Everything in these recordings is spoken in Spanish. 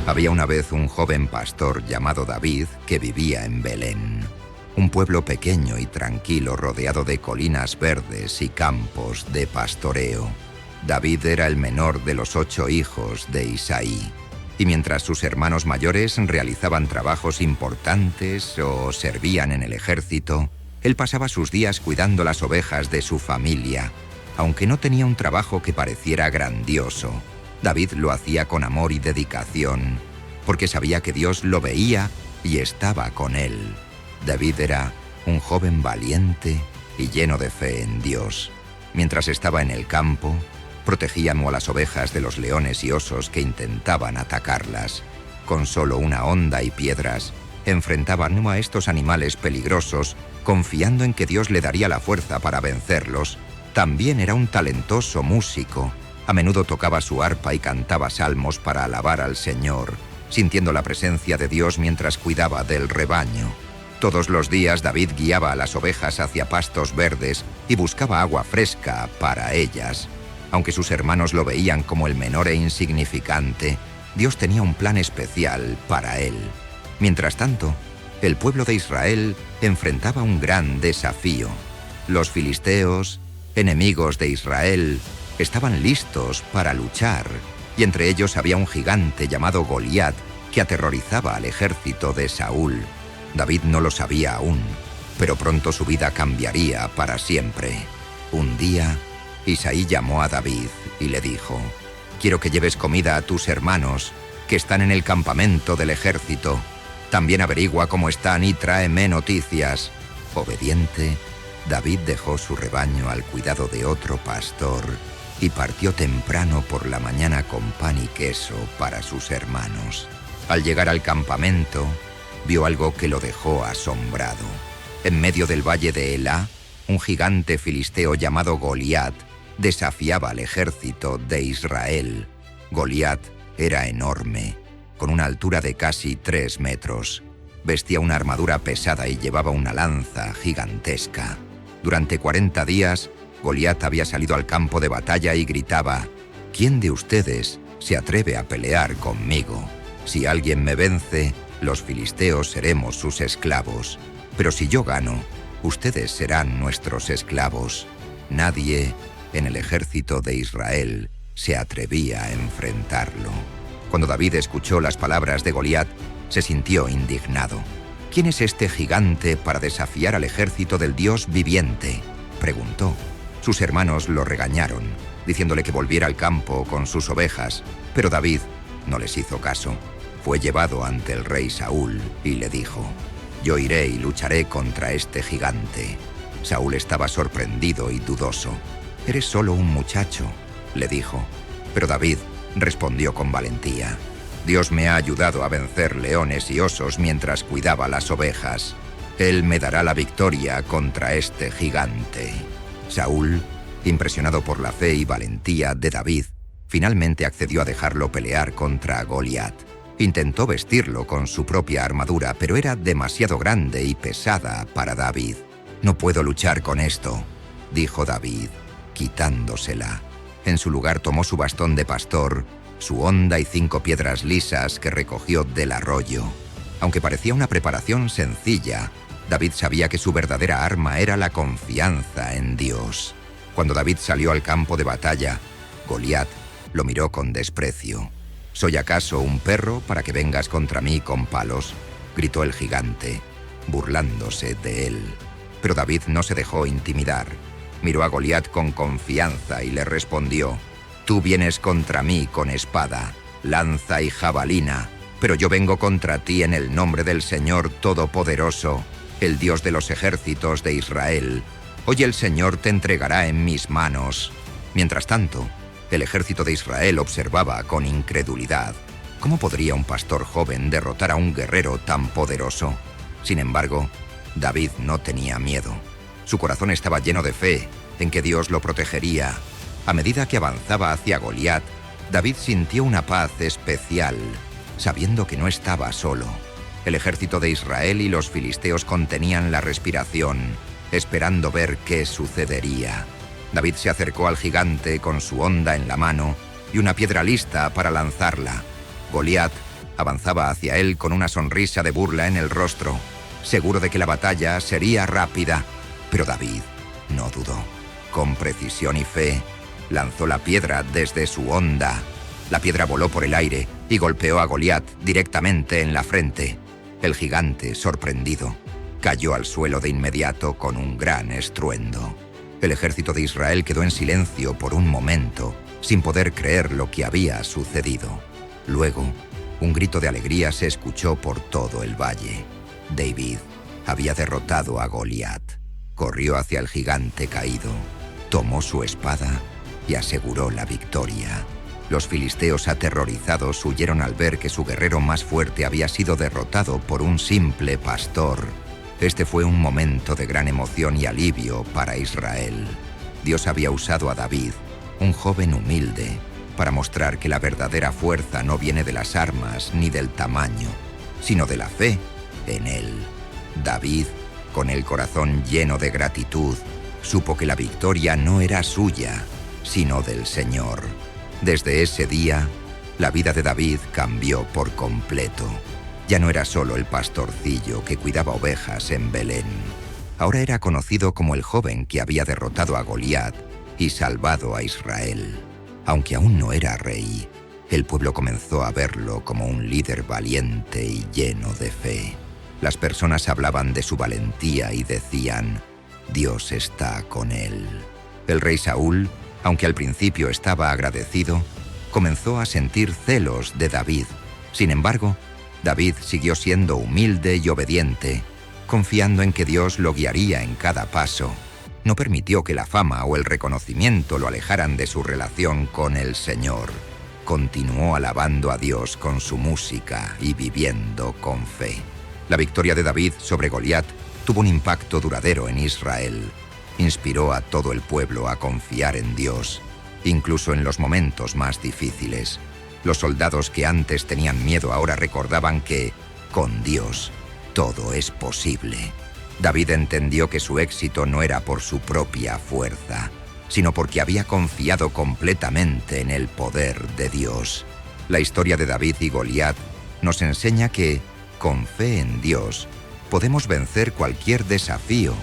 Había una vez un joven pastor llamado David que vivía en Belén, un pueblo pequeño y tranquilo rodeado de colinas verdes y campos de pastoreo. David era el menor de los 8 hijos de Isaí, y mientras sus hermanos mayores realizaban trabajos importantes o servían en el ejército, él pasaba sus días cuidando las ovejas de su familia, aunque no tenía un trabajo que pareciera grandioso. David lo hacía con amor y dedicación, porque sabía que Dios lo veía y estaba con él. David era un joven valiente y lleno de fe en Dios. Mientras estaba en el campo, protegía a las ovejas de los leones y osos que intentaban atacarlas. Con solo una honda y piedras, enfrentaban a estos animales peligrosos, confiando en que Dios le daría la fuerza para vencerlos. También era un talentoso músico. A menudo tocaba su arpa y cantaba salmos para alabar al Señor, sintiendo la presencia de Dios mientras cuidaba del rebaño. Todos los días David guiaba a las ovejas hacia pastos verdes y buscaba agua fresca para ellas. Aunque sus hermanos lo veían como el menor e insignificante, Dios tenía un plan especial para él. Mientras tanto, el pueblo de Israel enfrentaba un gran desafío. Los filisteos, enemigos de Israel, estaban listos para luchar, y entre ellos había un gigante llamado Goliat que aterrorizaba al ejército de Saúl. David no lo sabía aún, pero pronto su vida cambiaría para siempre. Un día, Isaí llamó a David y le dijo: «Quiero que lleves comida a tus hermanos, que están en el campamento del ejército. También averigua cómo están y tráeme noticias». Obediente, David dejó su rebaño al cuidado de otro pastor y partió temprano por la mañana con pan y queso para sus hermanos. Al llegar al campamento, vio algo que lo dejó asombrado. En medio del valle de Elá, un gigante filisteo llamado Goliat desafiaba al ejército de Israel. Goliat era enorme, con una altura de casi 3 metros. Vestía una armadura pesada y llevaba una lanza gigantesca. Durante 40 días, Goliat había salido al campo de batalla y gritaba: «¿Quién de ustedes se atreve a pelear conmigo? Si alguien me vence, los filisteos seremos sus esclavos. Pero si yo gano, ustedes serán nuestros esclavos». Nadie en el ejército de Israel se atrevía a enfrentarlo. Cuando David escuchó las palabras de Goliat, se sintió indignado. «¿Quién es este gigante para desafiar al ejército del Dios viviente?», preguntó. Sus hermanos lo regañaron, diciéndole que volviera al campo con sus ovejas, pero David no les hizo caso. Fue llevado ante el rey Saúl y le dijo: «Yo iré y lucharé contra este gigante». Saúl estaba sorprendido y dudoso. «Eres solo un muchacho», le dijo. Pero David respondió con valentía: «Dios me ha ayudado a vencer leones y osos mientras cuidaba las ovejas. Él me dará la victoria contra este gigante». Saúl, impresionado por la fe y valentía de David, finalmente accedió a dejarlo pelear contra Goliat. Intentó vestirlo con su propia armadura, pero era demasiado grande y pesada para David. «No puedo luchar con esto», dijo David, quitándosela. En su lugar tomó su bastón de pastor, su honda y 5 piedras lisas que recogió del arroyo. Aunque parecía una preparación sencilla, David sabía que su verdadera arma era la confianza en Dios. Cuando David salió al campo de batalla, Goliat lo miró con desprecio. «¿Soy acaso un perro para que vengas contra mí con palos?», gritó el gigante, burlándose de él. Pero David no se dejó intimidar. Miró a Goliat con confianza y le respondió: «Tú vienes contra mí con espada, lanza y jabalina, pero yo vengo contra ti en el nombre del Señor Todopoderoso, el Dios de los ejércitos de Israel. Hoy el Señor te entregará en mis manos». Mientras tanto, el ejército de Israel observaba con incredulidad. ¿Cómo podría un pastor joven derrotar a un guerrero tan poderoso? Sin embargo, David no tenía miedo. Su corazón estaba lleno de fe en que Dios lo protegería. A medida que avanzaba hacia Goliat, David sintió una paz especial, sabiendo que no estaba solo. El ejército de Israel y los filisteos contenían la respiración, esperando ver qué sucedería. David se acercó al gigante con su honda en la mano y una piedra lista para lanzarla. Goliat Avanzaba hacia él con una sonrisa de burla en el rostro, seguro de que la batalla sería rápida. Pero David no dudó. Con precisión y fe, lanzó la piedra desde su honda. La piedra voló por el aire y golpeó a Goliat directamente en la frente. El gigante, sorprendido, cayó al suelo de inmediato con un gran estruendo. El ejército de Israel quedó en silencio por un momento, sin poder creer lo que había sucedido. Luego, un grito de alegría se escuchó por todo el valle. David había derrotado a Goliat. Corrió hacia el gigante caído, tomó su espada y aseguró la victoria. Los filisteos aterrorizados huyeron al ver que su guerrero más fuerte había sido derrotado por un simple pastor. Este fue un momento de gran emoción y alivio para Israel. Dios había usado a David, un joven humilde, para mostrar que la verdadera fuerza no viene de las armas ni del tamaño, sino de la fe en él. David, con el corazón lleno de gratitud, supo que la victoria no era suya, sino del Señor. Desde ese día, la vida de David cambió por completo. Ya no era solo el pastorcillo que cuidaba ovejas en Belén. Ahora era conocido como el joven que había derrotado a Goliat y salvado a Israel. Aunque aún no era rey, el pueblo comenzó a verlo como un líder valiente y lleno de fe. Las personas hablaban de su valentía y decían: Dios está con él. El rey Saúl, aunque al principio estaba agradecido, comenzó a sentir celos de David. Sin embargo, David siguió siendo humilde y obediente, confiando en que Dios lo guiaría en cada paso. No permitió que la fama o el reconocimiento lo alejaran de su relación con el Señor. Continuó alabando a Dios con su música y viviendo con fe. La victoria de David sobre Goliat tuvo un impacto duradero en Israel. Inspiró a todo el pueblo a confiar en Dios, incluso en los momentos más difíciles. Los soldados que antes tenían miedo ahora recordaban que, con Dios, todo es posible. David entendió que su éxito no era por su propia fuerza, sino porque había confiado completamente en el poder de Dios. La historia de David y Goliat nos enseña que, con fe en Dios, podemos vencer cualquier desafío,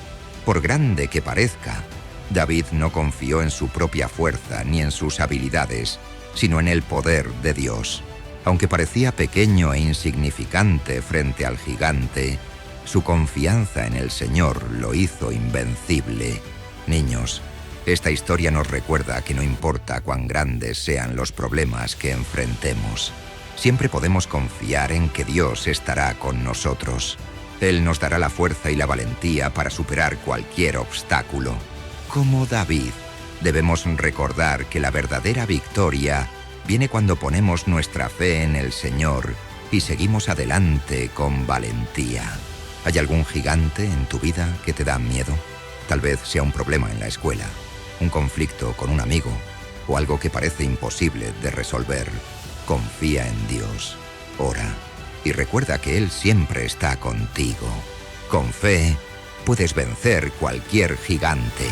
por grande que parezca. David no confió en su propia fuerza ni en sus habilidades, sino en el poder de Dios. Aunque parecía pequeño e insignificante frente al gigante, su confianza en el Señor lo hizo invencible. Niños, esta historia nos recuerda que no importa cuán grandes sean los problemas que enfrentemos, siempre podemos confiar en que Dios estará con nosotros. Él nos dará la fuerza y la valentía para superar cualquier obstáculo. Como David, debemos recordar que la verdadera victoria viene cuando ponemos nuestra fe en el Señor y seguimos adelante con valentía. ¿Hay algún gigante en tu vida que te da miedo? Tal vez sea un problema en la escuela, un conflicto con un amigo o algo que parece imposible de resolver. Confía en Dios, ora y recuerda que Él siempre está contigo. Con fe, puedes vencer cualquier gigante.